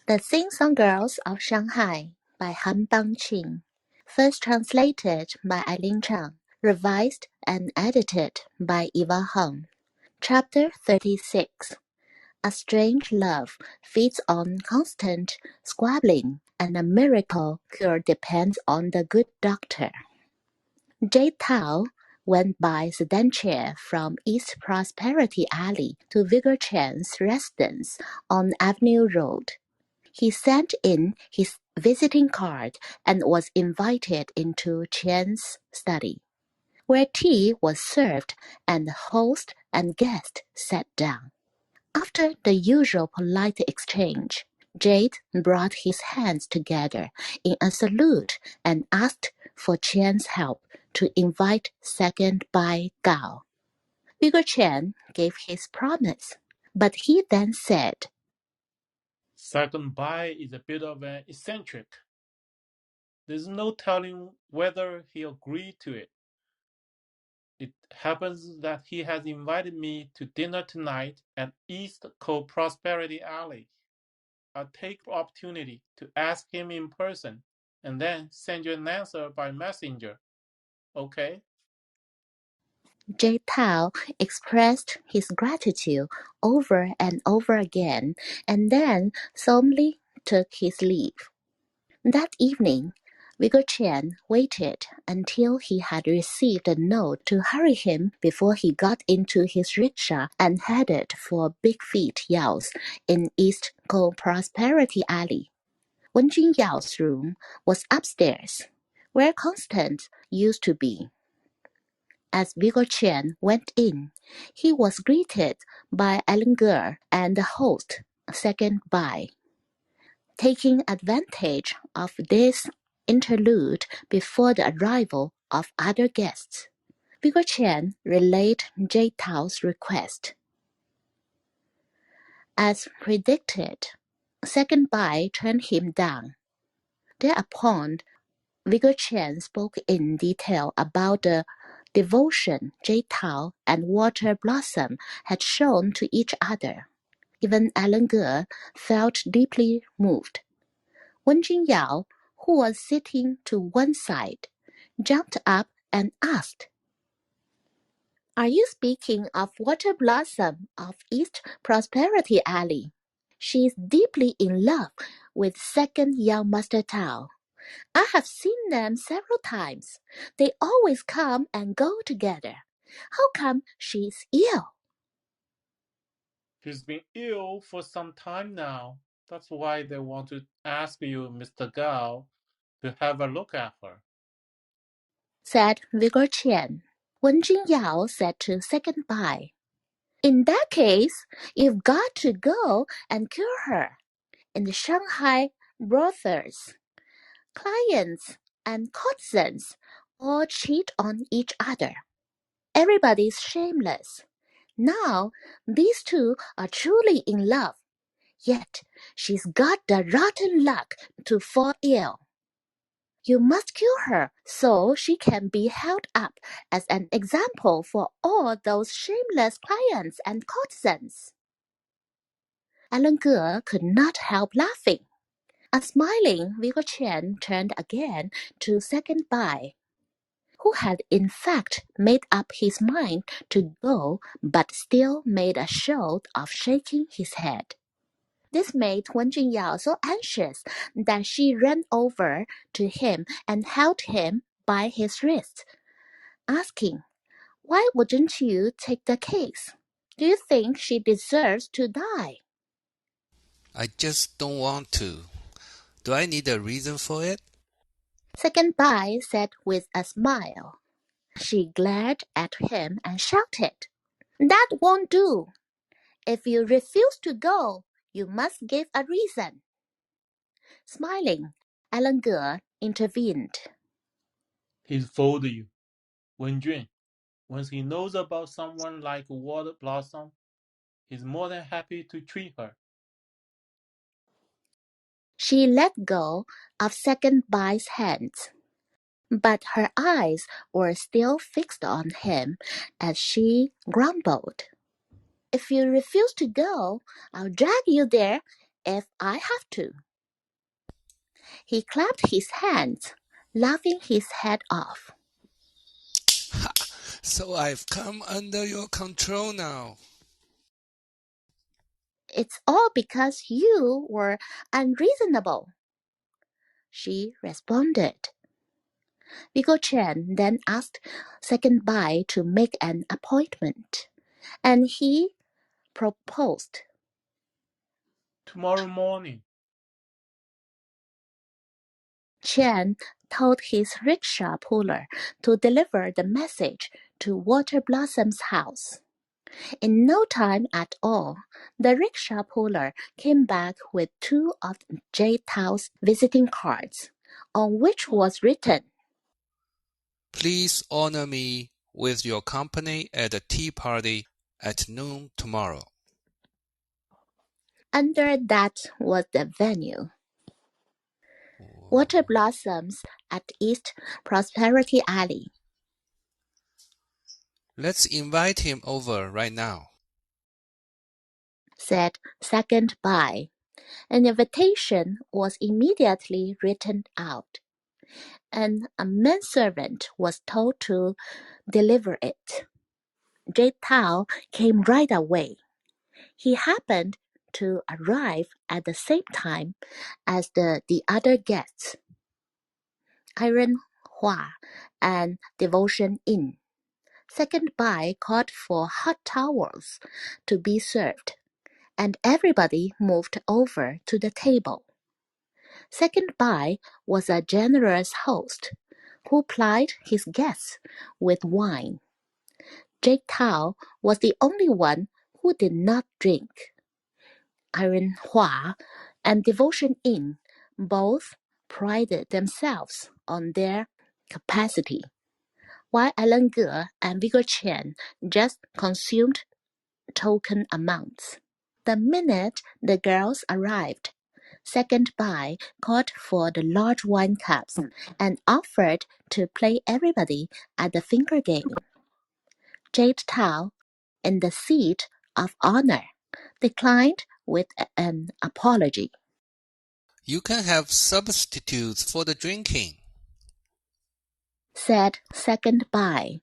The Sing-Song Girls of Shanghai by Han Bangqing. First translated by Eileen Chang. Revised and edited by Eva Hung. Chapter 36. A strange love feeds on constant squabbling, and a miracle cure depends on the good doctor. Jade Tao went by sedan chair from East Prosperity Alley to Vigor Chan's residence on Avenue Road. He sent in his visiting card and was invited into Chan's study, where tea was served and the host and guest sat down. After the usual polite exchange, Jade brought his hands together in a salute and asked for Chan's help to invite second Bai Gao. Vigor Chan gave his promise, but he then said, Second Bai is a bit of an eccentric. There's no telling whether he'll agree to it. It happens that he has invited me to dinner tonight at East Prosperity Alley. I'll take the opportunity to ask him in person and then send you an answer by messenger. Okay? Jade Tao expressed his gratitude over and over again, and then solemnly took his leave. That evening, Vigor Chen waited until he had received a note to hurry him before he got into his rickshaw and headed for Big Feet Yao's in East Prosperity Alley. Wen Jun Yao's room was upstairs, where Constance used to be. As Vigor Chen went in, he was greeted by Eileen and the host, second Bai. Taking advantage of this interlude before the arrival of other guests, Vigor Chen relayed Jade Tao's request. As predicted, second Bai turned him down. Thereupon, Vigor Chen spoke in detail about the devotion Jade Tao and Water Blossom had shown to each other. Even Eileen felt deeply moved. Wen Jinyao, who was sitting to one side, jumped up and asked, "Are you speaking of Water Blossom of East Prosperity Alley? She is deeply in love with second young Master Tao. I have seen them several times. They always come and go together. How come she is ill?" She's been ill for some time now. That's why they want to ask you, Mr. Gao, to have a look at her, said Vigor Chen. Wen Jinyao said to second Bai, "In that case, you've got to go and cure her. In the Shanghai brothels, clients and courtesans all cheat on each other. Everybody's shameless. Now, these two are truly in love. Yet, she's got the rotten luck to fall ill. You must cure her so she can be held up as an example for all those shameless clients and courtesans." Eileen could not help laughing. A smiling Vigor Chen turned again to second Bai, who had in fact made up his mind to go but still made a show of shaking his head. This made Wen Jinyao so anxious that she ran over to him and held him by his wrist, asking, "Why wouldn't you take the case? Do you think she deserves to die?" I just don't want to. Do I need a reason for it? Second Bai said with a smile. She glared at him and shouted, "That won't do. If you refuse to go, you must give a reason." Smiling, Eileen intervened. He's fooled you, Wen Jun. Once he knows about someone like Water Blossom, he's more than happy to treat her. She let go of second Bai's hands, but her eyes were still fixed on him as she grumbled, "If you refuse to go, I'll drag you there if I have to. He clapped his hands, laughing his head off. So I've come under your control now. It's all because you were unreasonable, she responded. Vigo Chen then asked Second Bai to make an appointment, and he proposed. Tomorrow morning. Chen told his rickshaw puller to deliver the message to Water Blossom's house. In no time at all, the rickshaw puller came back with 2 of Jade Tao's visiting cards, on which was written, Please honor me with your company at a tea party at noon tomorrow. Under that was the venue. Water Blossoms at East Prosperity Alley. Let's invite him over right now, said Second Bai. An invitation was immediately written out, and a manservant was told to deliver it. Jade Tao came right away. He happened to arrive at the same time as the other guests, Iron Hua and Devotion Inn. Second Bai called for hot towels to be served, and everybody moved over to the table. Second Bai was a generous host who plied his guests with wine. Jade Tao was the only one who did not drink. Iron Hua and Devotion Inn both prided themselves on their capacity, while Eileen Ge and Vigo Chen just consumed token amounts. The minute the girls arrived, Second Bai called for the large wine cups and offered to play everybody at the finger game. Jade Tao, in the seat of honor, declined with an apology. You can have substitutes for the drinking, said Second Bai.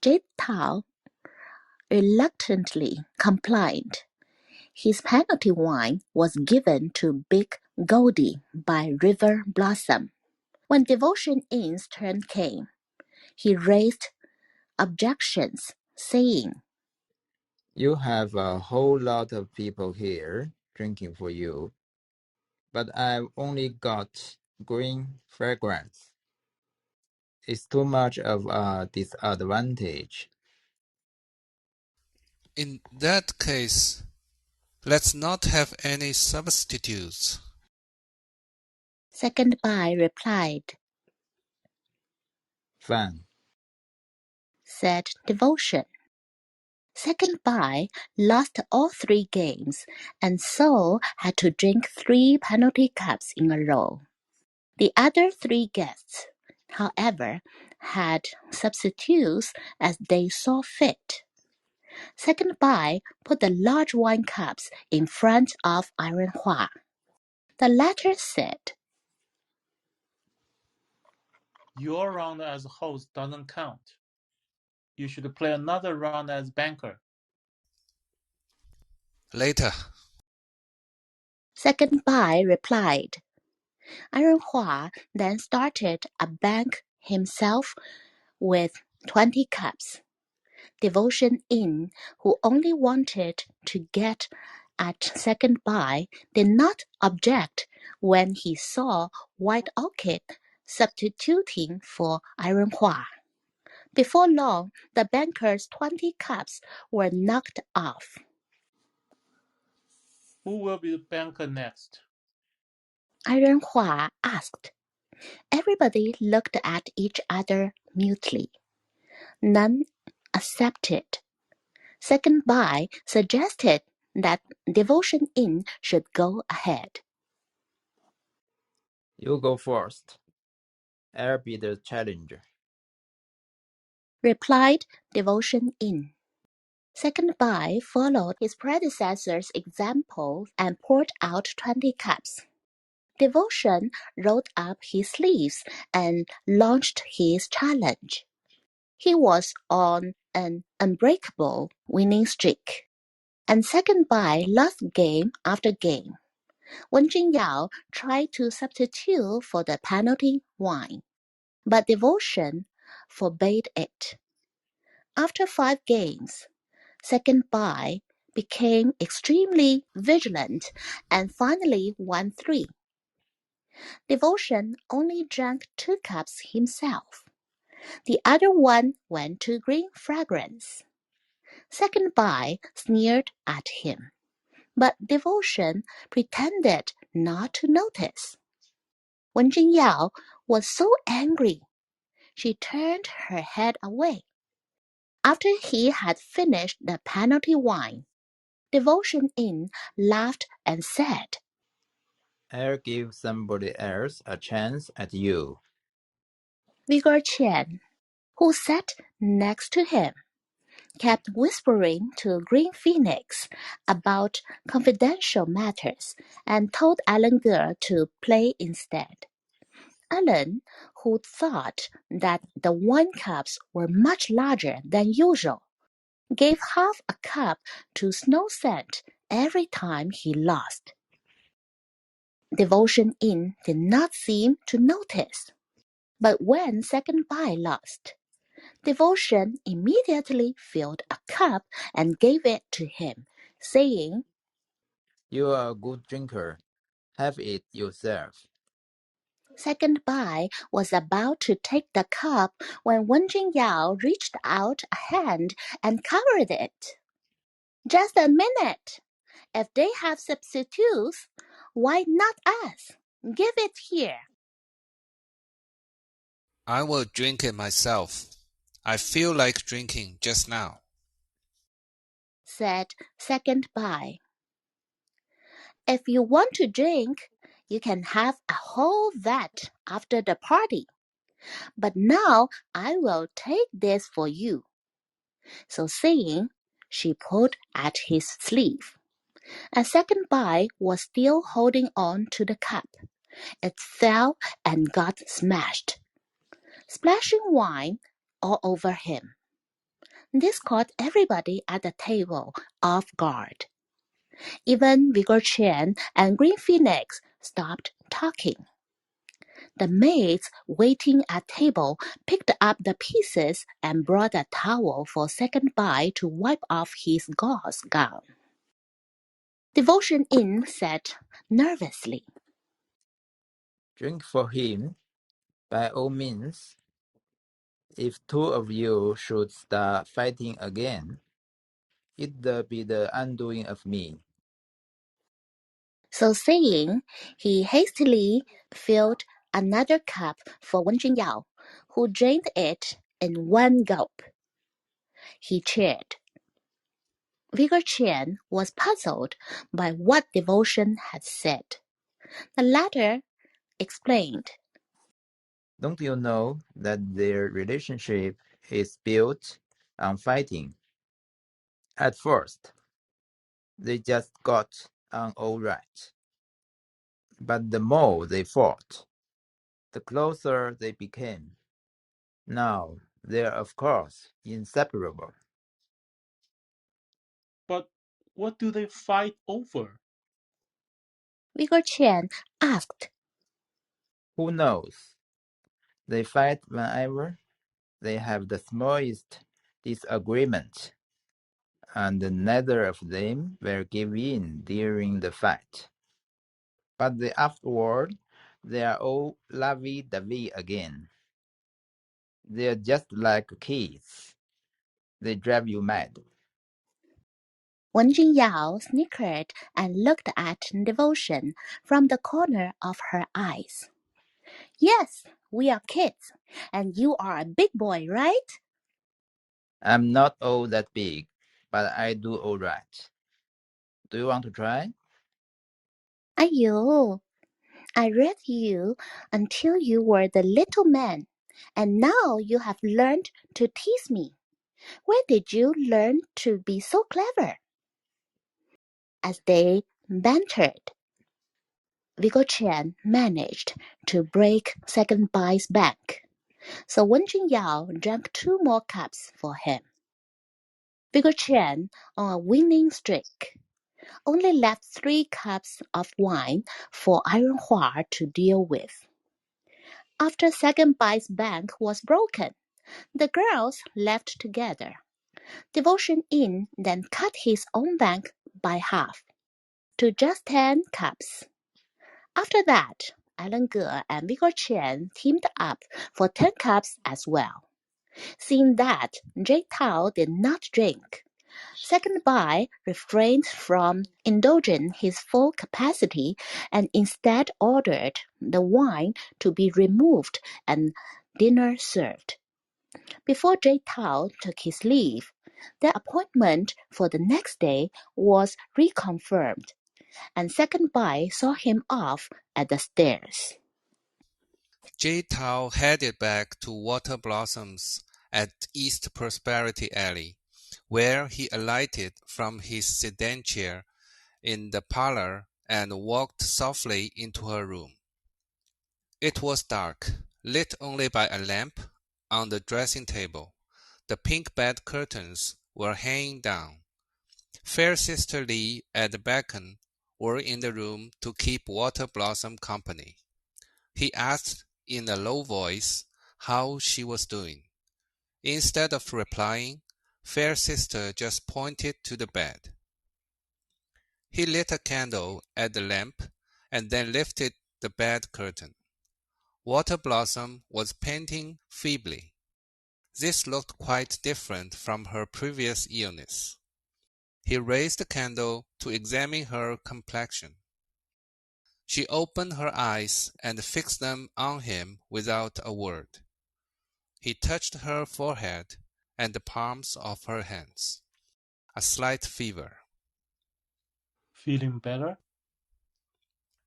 Jade Tao reluctantly complied. His penalty wine was given to Big Goldie by River Blossom. When Devotion Inn's turn came, he raised objections, saying, You have a whole lot of people here drinking for you, but I've only got green fragrance. It's too much of a disadvantage. In that case, let's not have any substitutes. Second Bai replied, Fine. said Devotion. Second Bai lost all 3 games and so had to drink 3 penalty cups in a row. The other 3 guests, however, had substitutes as they saw fit. Second Bai put the large wine cups in front of Iron Hua. The latter said, Your round as host doesn't count. You should play another round as banker. Later. Second Bai replied. Iron Hua then started a bank himself with 20 cups. Devotion Inn, who only wanted to get at Second Bai, did not object when he saw White Orchid substituting for Iron Hua. Before long, the banker's 20 cups were knocked off. Who will be the banker next? Iron Hua asked. Everybody looked at each other mutely. None accepted. Second Bai suggested that Devotion Inn should go ahead. You go first. I'll be the challenger. Replied Devotion Inn. Second Bai followed his predecessor's example and poured out 20 cups. Devotion rolled up his sleeves and launched his challenge. He was on an unbreakable winning streak, and Second Bai lost game after game. Wen Jinyao tried to substitute for the penalty wine, but devotion forbade it. After 5 games, Second Bai became extremely vigilant and finally won 3. Devotion only drank 2 cups himself. The other one went to Green Fragrance. Second Bai sneered at him, but Devotion pretended not to notice. Wen Jinyao was so angry, she turned her head away. After he had finished the penalty wine, Devotion In laughed and said, I'll give somebody else a chance at you. Vigor Chen, who sat next to him, kept whispering to Green Phoenix about confidential matters and told Alan Girl to play instead. Alan, who thought that the wine cups were much larger than usual, gave half a cup to Snow Scent every time he lost. Devotion In did not seem to notice, but when Second Bai lost, Devotion immediately filled a cup and gave it to him, saying, You are a good drinker. Have it yourself. Second Bai was about to take the cup when Wen Jinyao reached out a hand and covered it. Just a minute. If they have substitutes, why not us? Give it here, I will drink it myself. I feel like drinking just now. said Second Bai. If you want to drink, you can have a whole vat after the party. But now I will take this for you. So saying, she pulled at his sleeve. A Second Bai was still holding on to the cup. It fell and got smashed, splashing wine all over him. This caught everybody at the table off guard. Even Vigor Chen and Green Phoenix stopped talking. The maids waiting at table picked up the pieces and brought a towel for Second Bai to wipe off his gauze gown. Devotion In said nervously, Drink for him, by all means. If 2 of you should start fighting again, it'll be the undoing of me. So saying, he hastily filled another cup for Wen Jinyao, who drained it in one gulp. He cheered. Vigor Chen was puzzled by what Devotion had said. The latter explained. Don't you know that their relationship is built on fighting? At first, they just got on all right. But the more they fought, the closer they became. Now, they're of course inseparable. But what do they fight over? Vigor Chen asked. Who knows? They fight whenever they have the smallest disagreement, and neither of them will give in during the fight. But afterward, they are all lovey-dovey again. They're just like kids. They drive you mad. Wen Jinyao snickered and looked at Devotion from the corner of her eyes. Yes, we are kids, and you are a big boy, right? I'm not all that big, but I do all right. Do you want to try? Ayo, I read you until you were the little man, and now you have learned to tease me. Where did you learn to be so clever? As they bantered, Vigor Chen managed to break Second Bai's back, so Wen Jinyao drank 2 more cups for him. Vigor Chen, on a winning streak, only left 3 cups of wine for Iron Hua to deal with. After Second Bai's bank was broken, the girls left together. Devotion Yin then cut his own bank by half, to just 10 cups. After that, Alan Ge and Vigor Chen teamed up for 10 cups as well. Seeing that Jay Tao did not drink, Second Bai refrained from indulging his full capacity and instead ordered the wine to be removed and dinner served. Before Jay Tao took his leave, their appointment for the next day was reconfirmed, and Second Bai saw him off at the stairs. Jay Tao headed back to Water Blossoms at East Prosperity Alley, where he alighted from his sedan chair in the parlor and walked softly into her room. It was dark, lit only by a lamp on the dressing table. The pink bed curtains were hanging down. Fair Sister Li and Beacon were in the room to keep Water Blossom company. He asked in a low voice how she was doing. Instead of replying, Fair Sister just pointed to the bed. He lit a candle at the lamp and then lifted the bed curtain. Water Blossom was panting feebly. This looked quite different from her previous illness. He raised the candle to examine her complexion. She opened her eyes and fixed them on him without a word. He touched her forehead and the palms of her hands. A slight fever. Feeling better?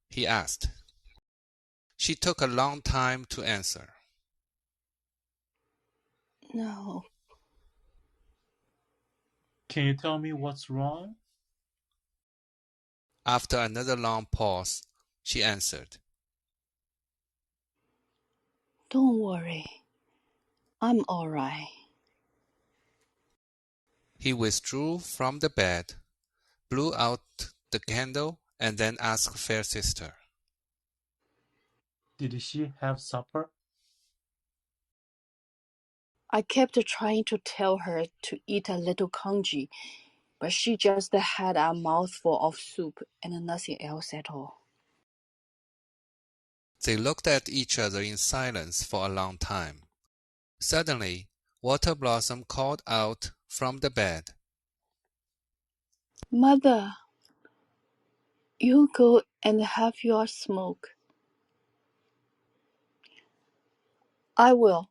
He asked. She took a long time to answer. No. Can you tell me what's wrong? After another long pause, she answered. Don't worry. I'm all right. He withdrew from the bed, blew out the candle, and then asked Fair Sister. Did she have supper? I kept trying to tell her to eat a little congee, but she just had a mouthful of soup and nothing else at all. They looked at each other in silence for a long time. Suddenly, Water Blossom called out from the bed. Mother, you go and have your smoke. I will.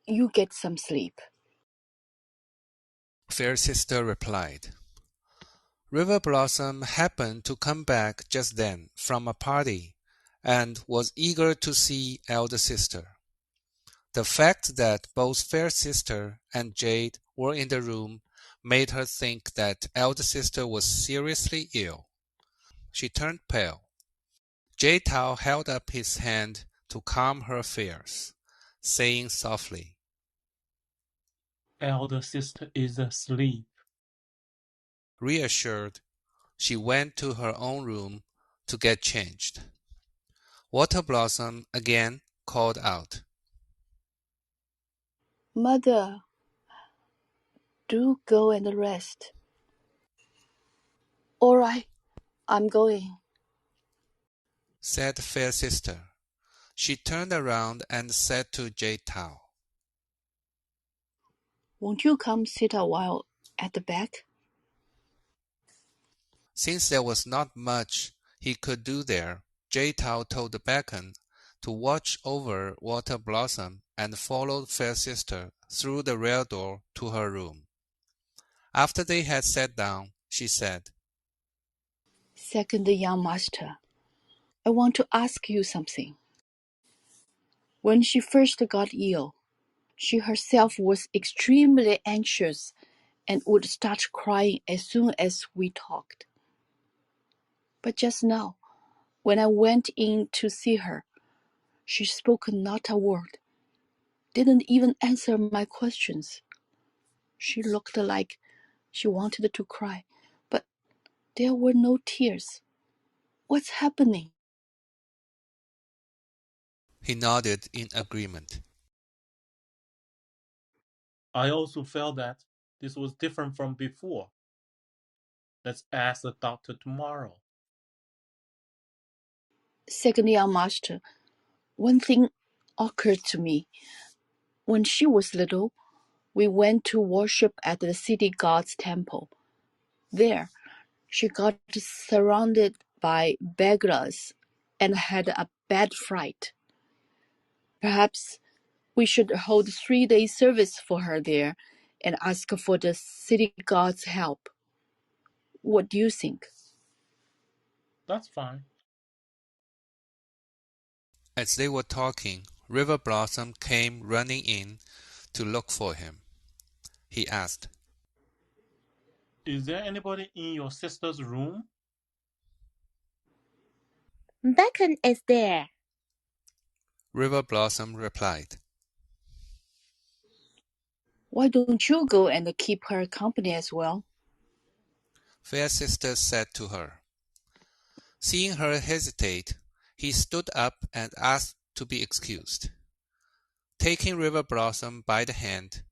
You get some sleep. Fair Sister replied. River Blossom happened to come back just then from a party and was eager to see Elder Sister. The fact that both Fair Sister and Jade were in the room made her think that Elder Sister was seriously ill. She turned pale. Jade Tao held up his hand to calm her fears, saying softly, Elder sister is asleep. Reassured, she went to her own room to get changed. Water Blossom again called out. Mother, do go and rest. All right, I'm going, said Fair Sister. She turned around and said to Jade Tao, Won't you come sit a while at the back? Since there was not much he could do there, Jade Tao told Beacon to watch over Water Blossom and followed Fair Sister through the rear door to her room. After they had sat down, she said, Second young master, I want to ask you something. When she first got ill, She herself was extremely anxious and would start crying as soon as we talked. But just now, when I went in to see her, she spoke not a word, didn't even answer my questions. She looked like she wanted to cry, but there were no tears. What's happening? He nodded in agreement. I also felt that this was different from before. Let's ask the doctor tomorrow. Second young master, one thing occurred to me. When she was little, we went to worship at the city god's temple. There, she got surrounded by beggars and had a bad fright. Perhaps we should hold 3-day service for her there and ask for the city god's help. What do you think? That's fine. As they were talking, River Blossom came running in to look for him. He asked, Is there anybody in your sister's room? Bacon is there. River Blossom replied. Why don't you go and keep her company as well? Fair Sister said to her. Seeing her hesitate, he stood up and asked to be excused. Taking River Blossom by the hand,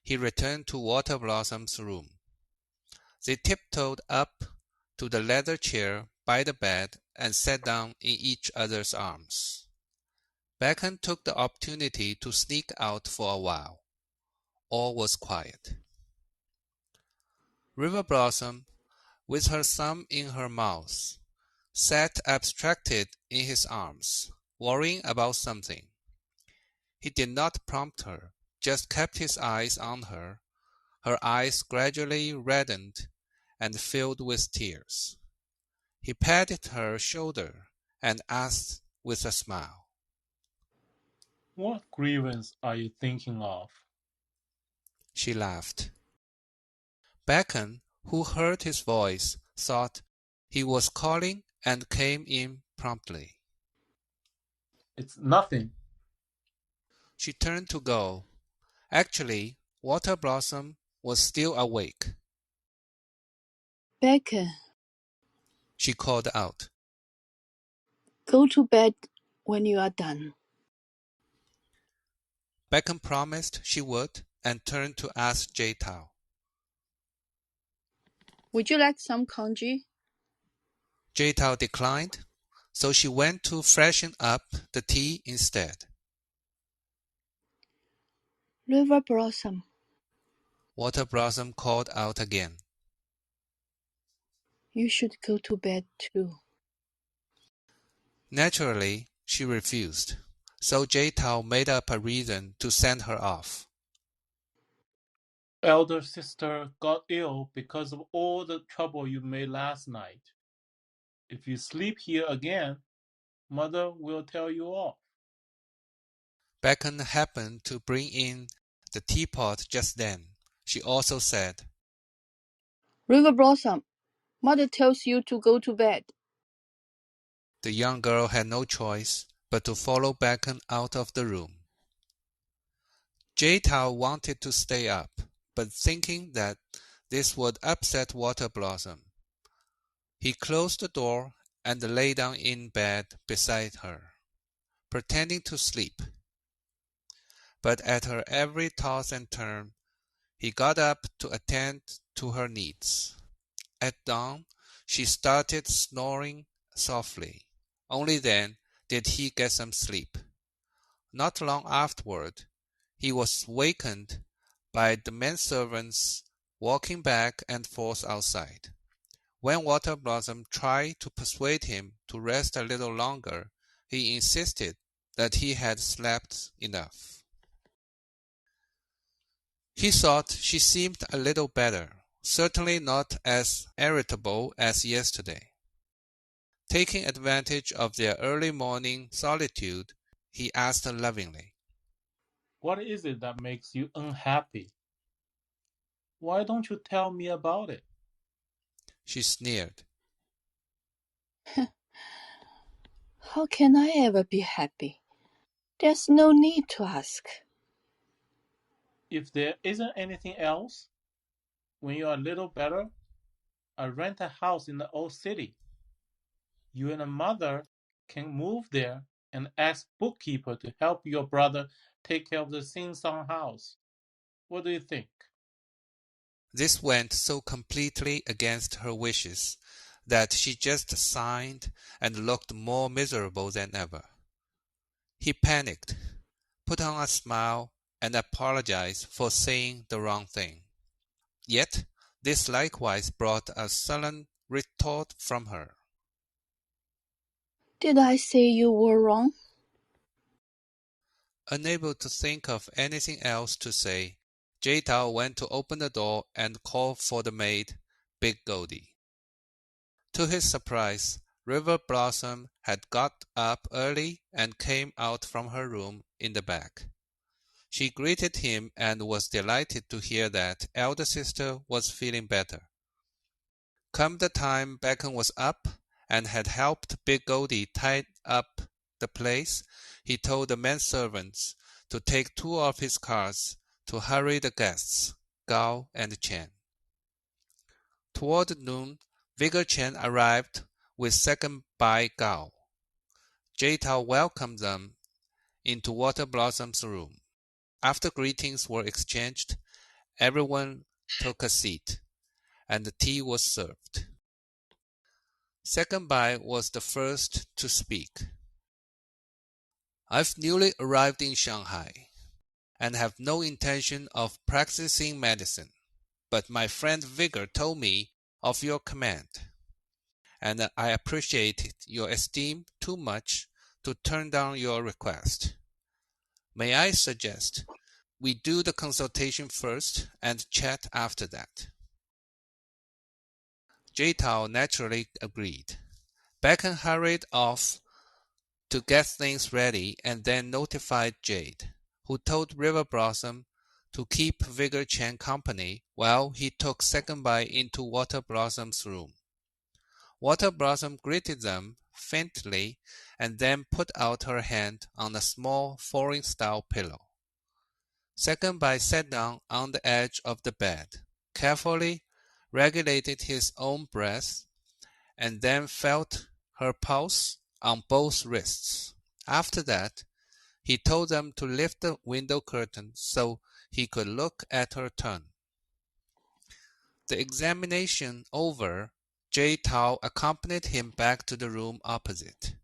he returned to Water Blossom's room. They tiptoed up to the leather chair by the bed and sat down in each other's arms. Bacon took the opportunity to sneak out for a while. All was quiet. River Blossom, with her thumb in her mouth, sat abstracted in his arms, worrying about something. He did not prompt her, just kept his eyes on her. Her eyes gradually reddened and filled with tears. He patted her shoulder and asked with a smile, What grievance are you thinking of? She laughed. Bacon, who heard his voice, thought he was calling and came in promptly. It's nothing. She turned to go. Actually, Water Blossom was still awake. Bacon, She called out. go to bed when you are done. Bacon promised she would and turned to ask J-Tao. Would you like some congee? J-Tao declined, so she went to freshen up the tea instead. River Blossom, Water Blossom called out again. you should go to bed too. Naturally, she refused, so J-Tao made up a reason to send her off. Elder sister got ill because of all the trouble you made last night. If you sleep here again, Mother will tell you off. Bacon happened to bring in the teapot just then. She also said, River Blossom, Mother tells you to go to bed. The young girl had no choice but to follow Bacon out of the room. J-Tao wanted to stay up, but thinking that this would upset Water Blossom, he closed the door and lay down in bed beside her, pretending to sleep. But at her every toss and turn, he got up to attend to her needs. At dawn, she started snoring softly. Only then did he get some sleep. Not long afterward, he was wakened by the menservants walking back and forth outside. When Water Blossom tried to persuade him to rest a little longer, he insisted that he had slept enough. He thought she seemed a little better, certainly not as irritable as yesterday. Taking advantage of their early morning solitude, he asked lovingly, What is it that makes you unhappy? Why don't you tell me about it? She sneered. How can I ever be happy? There's no need to ask. If there isn't anything else, when you're a little better, I rent a house in the old city. You and a mother can move there and ask bookkeeper to help your brother take care of the Sing-Song house. What do you think? This went so completely against her wishes that she just sighed and looked more miserable than ever. He panicked, put on a smile, and apologized for saying the wrong thing. Yet this likewise brought a sullen retort from her. Did I say you were wrong? Unable to think of anything else to say, Jay-Tao went to open the door and call for the maid, Big Goldie. To his surprise, River Blossom had got up early and came out from her room in the back. She greeted him and was delighted to hear that elder sister was feeling better. Come the time Bacon was up and had helped Big Goldie tie up the place, he told the menservants to take 2 of his cars to hurry the guests, Gao and Chen. Toward noon, Vigor Chen arrived with second by Gao. Jay-Tao welcomed them into Water Blossom's room. After greetings were exchanged, everyone took a seat, and the tea was served. Second Bai was the first to speak. I've newly arrived in Shanghai, and have no intention of practicing medicine, but my friend Vigor told me of your command, and I appreciated your esteem too much to turn down your request. May I suggest we do the consultation first and chat after that? Jay-Tao naturally agreed. Bacon hurried off to get things ready and then notified Jade, who told River Blossom to keep Vigor Chen company while he took Second Bai into Water Blossom's room. Water Blossom greeted them faintly and then put out her hand on a small foreign-style pillow. Second Bai sat down on the edge of the bed, carefully regulated his own breath, and then felt her pulse on both wrists. After that, he told them to lift the window curtain so he could look at her turn. The examination over, Jay-Tao accompanied him back to the room opposite,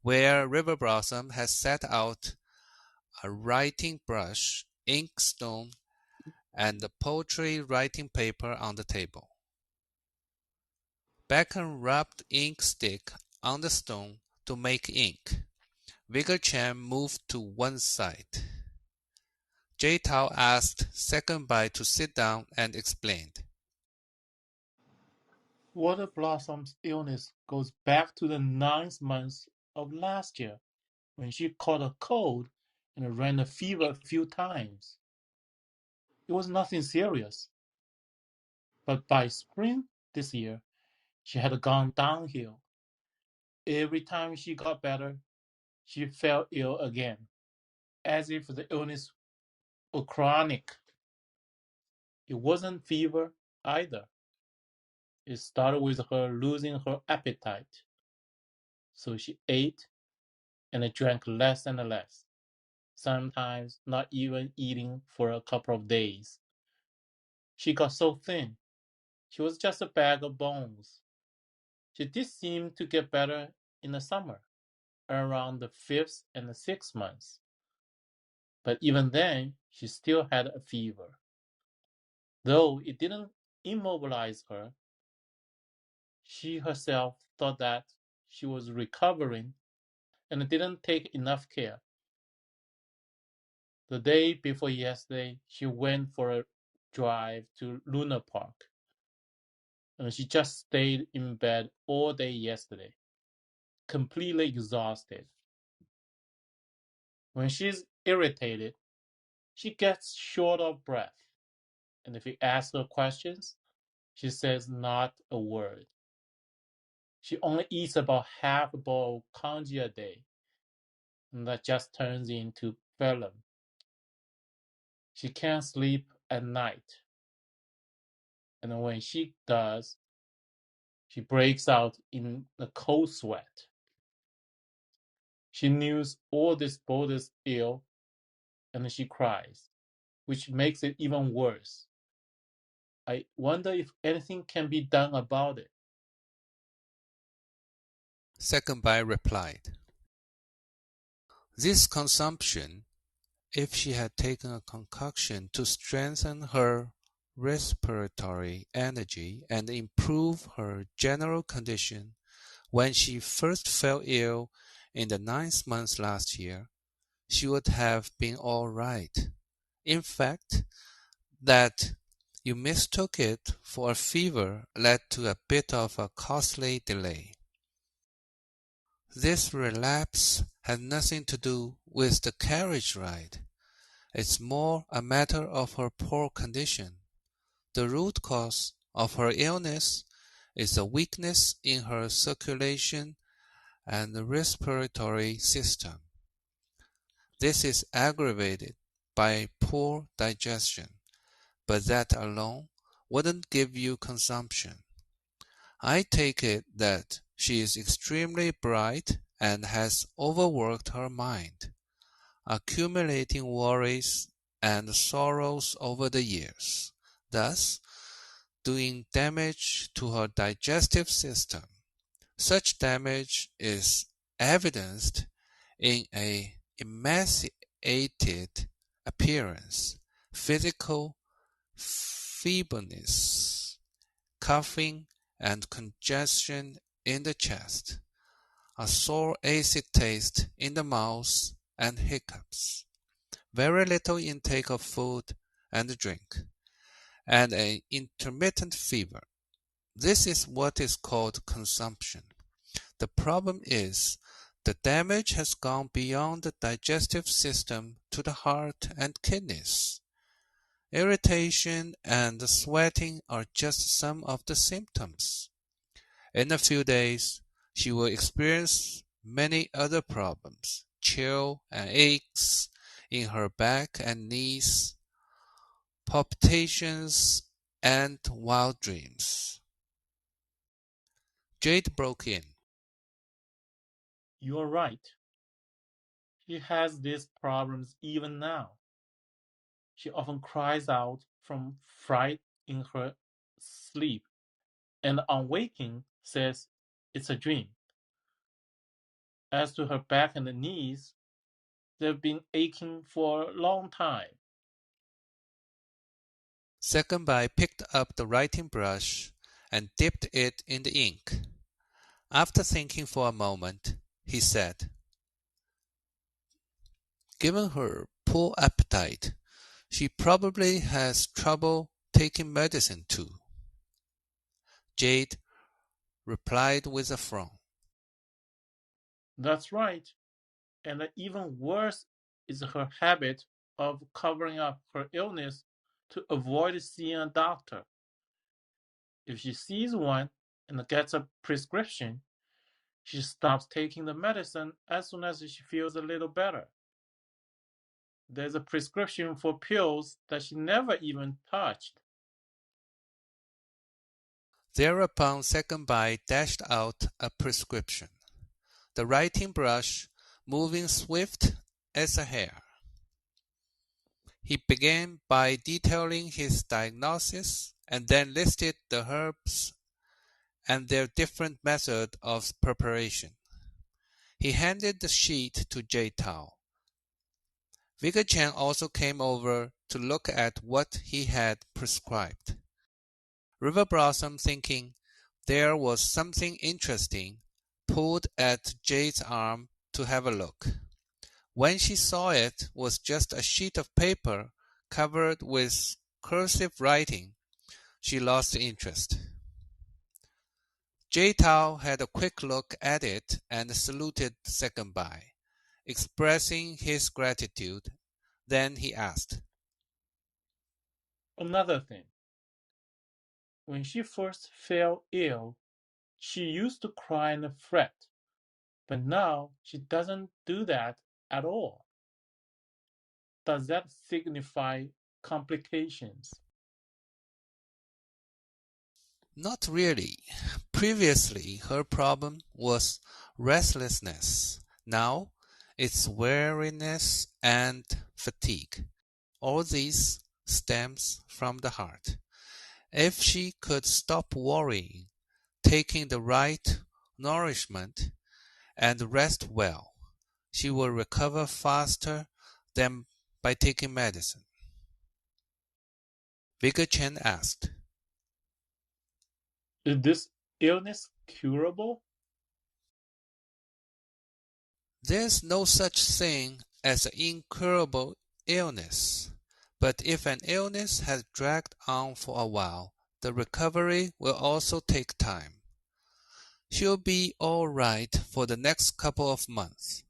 where River Blossom had set out a writing brush, inkstone, and the poetry writing paper on the table. Bacon rubbed ink stick on the stone to make ink. Vigor Chen moved to one side. Jay-Tao asked Second Bai to sit down and explained. Water Blossom's illness goes back to the 9th month of last year, when she caught a cold and ran a fever a few times. It was nothing serious. But by spring this year, she had gone downhill. Every time she got better, she fell ill again, as if the illness were chronic. It wasn't fever either. It started with her losing her appetite. So she ate and drank less and less, sometimes not even eating for a couple of days. She got so thin, she was just a bag of bones. She did seem to get better in the summer, around the 5th and the 6th months. But even then, she still had a fever. Though it didn't immobilize her, she herself thought that she was recovering and didn't take enough care. The day before yesterday, she went for a drive to Luna Park, and she just stayed in bed all day yesterday, completely exhausted. When she's irritated, She gets short of breath, and if you ask her questions, she says not a word. She only eats about half a bowl of congee a day, and that just turns into vellum. She can't sleep at night, and when she does, she breaks out in a cold sweat. She knews all this bodes ill, and she cries, which makes it even worse. I wonder if anything can be done about it. Second Bai replied, This consumption, if she had taken a concoction to strengthen her respiratory energy and improve her general condition when she first fell ill in the 9th month last year, she would have been all right. In fact, that you mistook it for a fever led to a bit of a costly delay. This relapse had nothing to do with the carriage ride. It's more a matter of her poor condition. The root cause of her illness is a weakness in her circulation and respiratory system. This is aggravated by poor digestion, but that alone wouldn't give you consumption. I take it that she is extremely bright and has overworked her mind, accumulating worries and sorrows over the years, thus doing damage to her digestive system. Such damage is evidenced in an emaciated appearance, physical feebleness, coughing and congestion in the chest, a sore acid taste in the mouth and hiccups, very little intake of food and drink, and an intermittent fever. This is what is called consumption. The problem is the damage has gone beyond the digestive system to the heart and kidneys. Irritation and sweating are just some of the symptoms. In a few days, she will experience many other problems, chill and aches in her back and knees, palpitations, and wild dreams. Jade broke in. You're right. She has these problems even now. She often cries out from fright in her sleep, and on waking says it's a dream. As to her back and knees, they've been aching for a long time. Second Bai picked up the writing brush and dipped it in the ink. After thinking for a moment, he said, Given her poor appetite, she probably has trouble taking medicine too. Jade replied with a frown. That's right. And even worse is her habit of covering up her illness to avoid seeing a doctor. If she sees one and gets a prescription, she stops taking the medicine as soon as she feels a little better. There's a prescription for pills that she never even touched. Thereupon Second Bai dashed out a prescription, the writing brush moving swift as a hare. He began by detailing his diagnosis and then listed the herbs and their different method of preparation. He handed the sheet to Jade Tao. Vicar Chang also came over to look at what he had prescribed. River Blossom, thinking there was something interesting, pulled at Jade's arm to have a look. When she saw it was just a sheet of paper covered with cursive writing, she lost interest. Jade Tao had a quick look at it and saluted Second Bai, expressing his gratitude. Then he asked, Another thing, when she first fell ill, she used to cry and fret, but now she doesn't do that at all. Does that signify complications? Not really. Previously, her problem was restlessness. Now, it's weariness and fatigue. All these stems from the heart. If she could stop worrying, taking the right nourishment, and rest well, she will recover faster than by taking medicine. Vicar Chen asked, Is this illness curable? There's no such thing as an incurable illness, but if an illness has dragged on for a while, the recovery will also take time. She'll be all right for the next couple of months.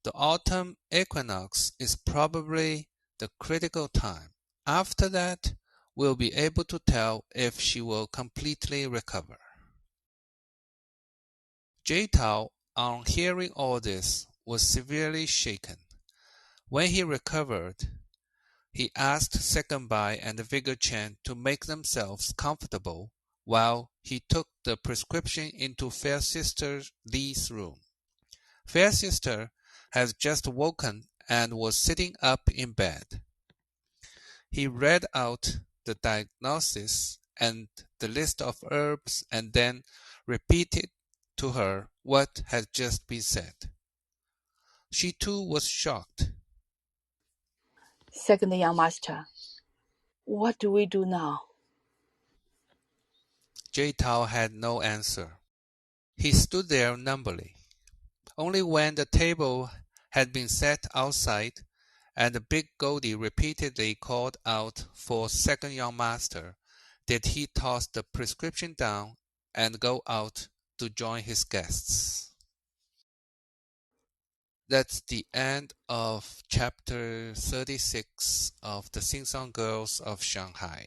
The autumn equinox is probably the critical time. After that, we'll be able to tell if she will completely recover. Jay-Tao, on hearing all this, was severely shaken. When he recovered, he asked Second Bai and Vicar Chen to make themselves comfortable while he took the prescription into Fair Sister Li's room. Fair Sister had just woken and was sitting up in bed. He read out the diagnosis and the list of herbs and then repeated to her what had just been said. She too was shocked. Second young master, what do we do now? Jay-Tao had no answer. He stood there numbly. Only when the table had been set outside and the big Goldie repeatedly called out for second young master did he toss the prescription down and go out to join his guests. That's the end of chapter 36 of the Sing-Song Girls of Shanghai.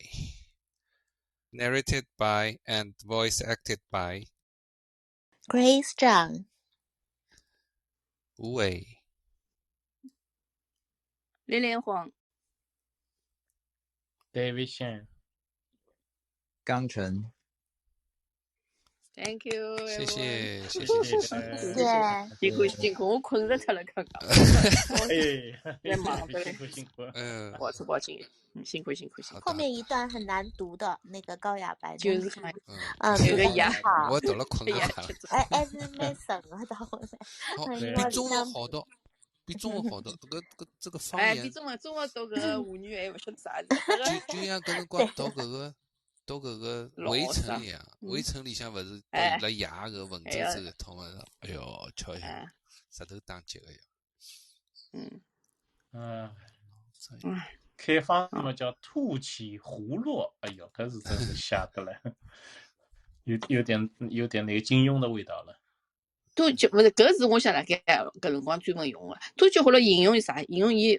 Narrated by and voice acted by Grace Zhang, Wu Wei, 连连晃 David Shen. 刚成 Thank you, 谢 everyone. 谢，谢谢，谢谢谢。谢。辛苦辛苦，我困着他了，刚刚。在忙着嘞辛苦辛苦。抱歉，辛苦辛苦辛苦。后面一段很难读的那个高雅白就是看读得这个牙很好。我读了困牙了。还是没省啊，到后面。比中文好多，比中文好多。这个方言。比中文读个妇女还不晓得啥子。就像搿辰光读搿个围城一样，围城里向勿是读伊拉爷个文绉绉一套嘛？哎哟，瞧一下，石头打结个呀。开方什么叫兔起胡落？哎呦，可是真是吓得了，有点那个金庸的味道了。不是搿是我想辣盖搿辰光专门用的。突厥后来引用啥？引用伊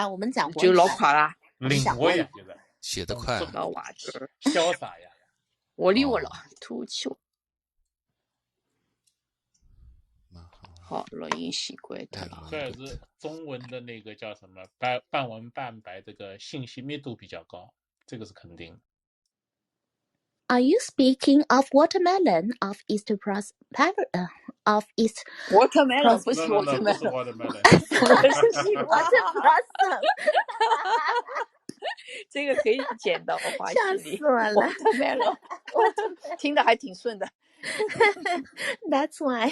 我们讲过就老快啦，灵活呀，就是写得快，老滑稽，潇洒呀，活力活了，突厥。好，录音习惯它了。这也是中文的那个叫什么半文半白，这个信息密度比较高，这个是肯定。Are you speaking of watermelon of East of East watermelon 不是 watermelon， watermelon， watermelon，这个可以剪到花絮里。吓死我了 watermelon， 听得还挺顺的。That's why